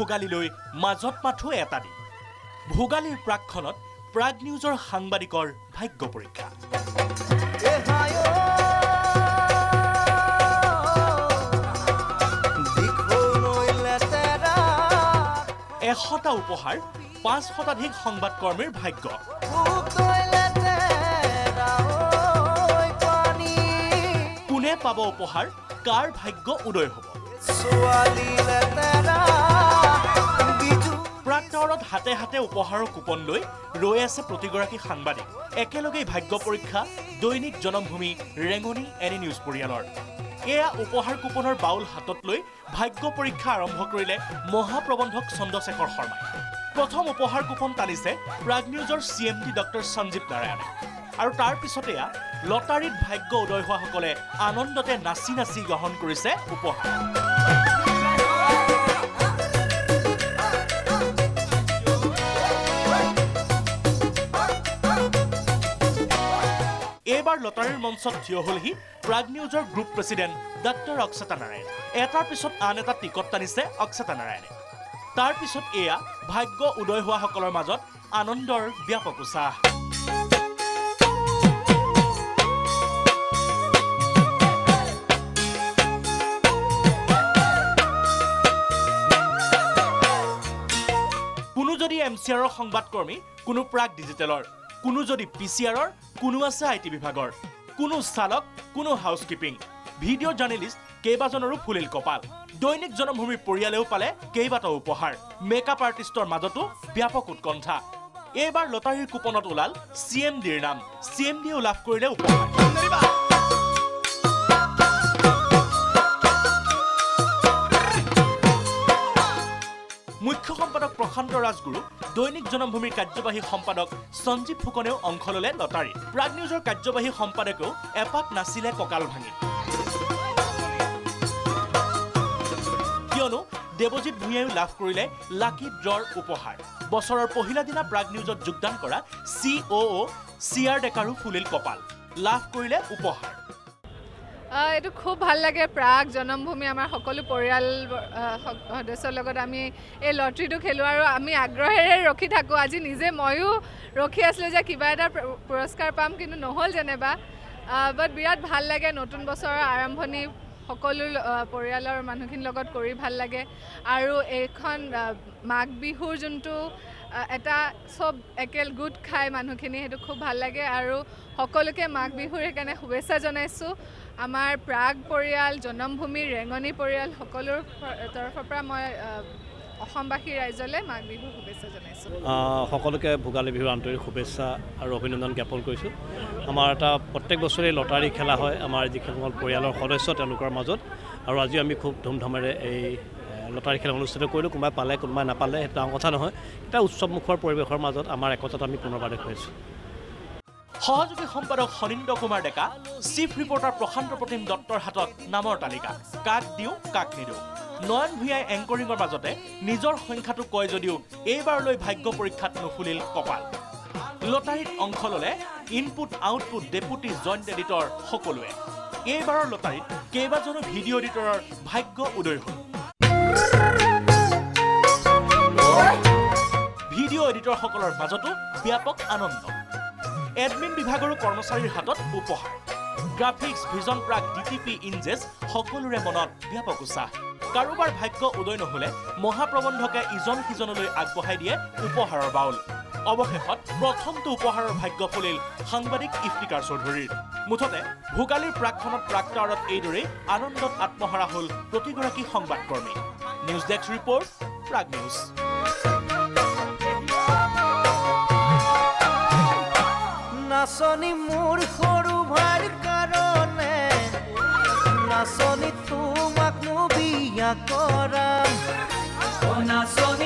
ভোগালীলৈ মাজত মাথো এটা দিন ভোগালীৰ প্ৰাকখনত প্ৰাগ নিউজৰ সাংবাদিকৰ ভাগ্য পৰীক্ষা এশটা উপহাৰ 5 শতাধিক সংবাদকৰ্মীৰ ভাগ্য কোনে পাব উপহাৰ কাৰ ভাগ্য উদয় হ'ব প্ৰাক্টাৰত হাতে হাতে উপহাৰৰ কুপন লৈ ৰৈ আছে প্ৰতিগৰাকী সাংবাদিক একেলগে ভাগ্য পৰীক্ষা দৈনিক জনমভূমি ৰেঙনি এনি নিউজ পৰিয়ালৰ এয়া উপহাৰ কুপনৰ বাউল হাতত লৈ ভাগ্য পৰীক্ষা আৰম্ভ কৰিলে মহাপ্ৰবন্ধক চন্দ্ৰশেখৰ শৰ্মাই প্ৰথম উপহাৰ কুপন টানিছে প্ৰাগ নিউজৰ CMD ডক্টৰ সঞ্জীৱ নাৰায়ণে আৰু তাৰ পিছতে লটাৰীত ভাগ্য উদয় হোৱাসকলে আনন্দতে নাচি নাচি গ্ৰহণ কৰিছে উপহাৰ এবাৰ লটাৰীৰ মঞ্চত থিয় হ'লহি প্ৰাগ নিউজৰ গ্ৰুপ প্ৰেছিডেণ্ট ডক্টৰ অক্ষতা নাৰায়ণ এটাৰ পিছত আন এটা টিকট টানিছে অক্ষতা নাৰায়ণে তাৰ পিছত এয়া ভাগ্য উদয় হোৱাসকলৰ মাজত আনন্দৰ ব্যাপক উৎসাহ কোনো যদি MCRৰ সংবাদকৰ্মী কোনো প্ৰাগ ডিজিটেলৰ কোনো যদি PCRৰ কোনো আছে IT বিভাগৰ কোনো চালক কোনো হাউচকিপিং ভিডিঅ' জাৰ্নেলিষ্ট কেইবাজনৰো ফুলিল কপাল দৈনিক জনমভূমিৰ পৰিয়ালেও পালে কেইবাটাও উপহাৰ মেকআপ আৰ্টিষ্টৰ মাজতো ব্যাপক উৎকণ্ঠা এইবাৰ লটাৰীৰ কুপনত ওলাল CMDৰ নাম CMDও লাভ কৰিলে উপহাৰ মুখ্য সম্পাদক প্ৰশান্ত ৰাজগুৰু দৈনিক জনমভূমিৰ কাৰ্যবাহী সম্পাদক সঞ্জীৱ ফুকনেও অংশ ল'লে লটাৰী প্ৰাগ নিউজৰ কাৰ্যবাহী সম্পাদকেও এপাক নাছিলে কঁকাল ভাঙি কিয়নো দেৱজিৎ ভূঞাইও লাভ কৰিলে লাকি ড্ৰৰ উপহাৰ বছৰৰ পহিলা দিনা প্ৰাগ নিউজত যোগদান কৰা COO CR ডেকাৰো ফুলিল কপাল লাভ কৰিলে উপহাৰ এইটো খুব ভাল লাগে প্ৰাগ জনমভূমি আমাৰ সকলো পৰিয়াল সদস্যৰ লগত আমি এই লটাৰীটো খেলোঁ আৰু আমি আগ্ৰহেৰে ৰখি থাকোঁ আজি নিজে ময়ো ৰখি আছিলোঁ যে কিবা এটা পুৰস্কাৰ পাম কিন্তু নহ'ল যেনিবা বাট বিৰাট ভাল লাগে নতুন বছৰৰ আৰম্ভণি সকলো পৰিয়ালৰ মানুহখিনিৰ লগত কৰি ভাল লাগে আৰু এইখন মাঘ বিহুৰ যোনটো এটা সব একেল গোট খাই মানুহখিনি সেইটো খুব ভাল লাগে আৰু সকলোকে মাঘ বিহুৰ সেইকাৰণে শুভেচ্ছা জনাইছোঁ আমাৰ প্ৰাগ পৰিয়াল জনমভূমি ৰেঙনি পৰিয়াল সকলোৰ তৰফৰ পৰা মই অসমবাসী ৰাইজলৈ মাঘ বিহুৰ শুভেচ্ছা জনাইছোঁ সকলোকে ভোগালী বিহুৰ আন্তৰিক শুভেচ্ছা আৰু অভিনন্দন জ্ঞাপন কৰিছোঁ আমাৰ এটা প্ৰত্যেক বছৰে লটাৰী খেলা হয় আমাৰ যিসকল পৰিয়ালৰ সদস্য তেওঁলোকৰ মাজত আৰু আজি আমি খুব ধুমধামেৰে এই লটাৰী খেল অনুষ্ঠিত কৰিলোঁ কোনোবাই পালে কোনোবাই নাপালে সেইটো ডাঙৰ কথা নহয় এটা উৎসৱমুখৰ পৰিৱেশৰ মাজত আমাৰ একতাটো আমি পুনৰবাৰ দেখুৱাইছোঁ সহযোগী সম্পাদক সনীন্দ্ৰ কুমাৰ ডেকা চিফ ৰিপৰ্টাৰ প্ৰশান্ত প্ৰতিম দত্তৰ হাতত নামৰ তালিকা কাক দিওঁ কাক নিদিওঁ নয়ন ভূঞাই এংকৰিঙৰ মাজতে নিজৰ সংখ্যাটো কয় যদিও এইবাৰলৈ ভাগ্য পৰীক্ষাত নুফুলিল কপাল লটাৰীত অংশ ল'লে input output deputy joint editor সকলোৱে এইবাৰৰ লটাৰীত কেইবাজনো ভিডিঅ' এডিটৰৰ ভাগ্য উদয় হ'ল ভিডিঅ' এডিটৰসকলৰ মাজতো ব্যাপক আনন্দ এডমিন বিভাগৰো কৰ্মচাৰীৰ হাতত উপহাৰ গ্ৰাফিক্স ভিজন প্ৰাগ DTP ইনজেছ সকলোৰে মনত ব্যাপক উৎসাহ কাৰোবাৰ ভাগ্য উদয় নহ'লে মহাপ্ৰবন্ধকে ইজন সিজনলৈ আগবঢ়াই দিয়ে উপহাৰৰ বাউল অৱশেষত প্ৰথমটো উপহাৰৰ ভাগ্য ফুলিল সাংবাদিক ইফতিকাৰ চৌধুৰীৰ মুঠতে ভোগালীৰ প্ৰাকখনত প্ৰাক্টাৰত এইদৰেই আনন্দত আত্মহাৰা হ'ল প্ৰতিগৰাকী সংবাদকৰ্মী news desk report Prag news নাচনি মোৰ সৰু ভাইৰ কাৰণে নাচনি তোমাক বিয়া কৰাম নাচনি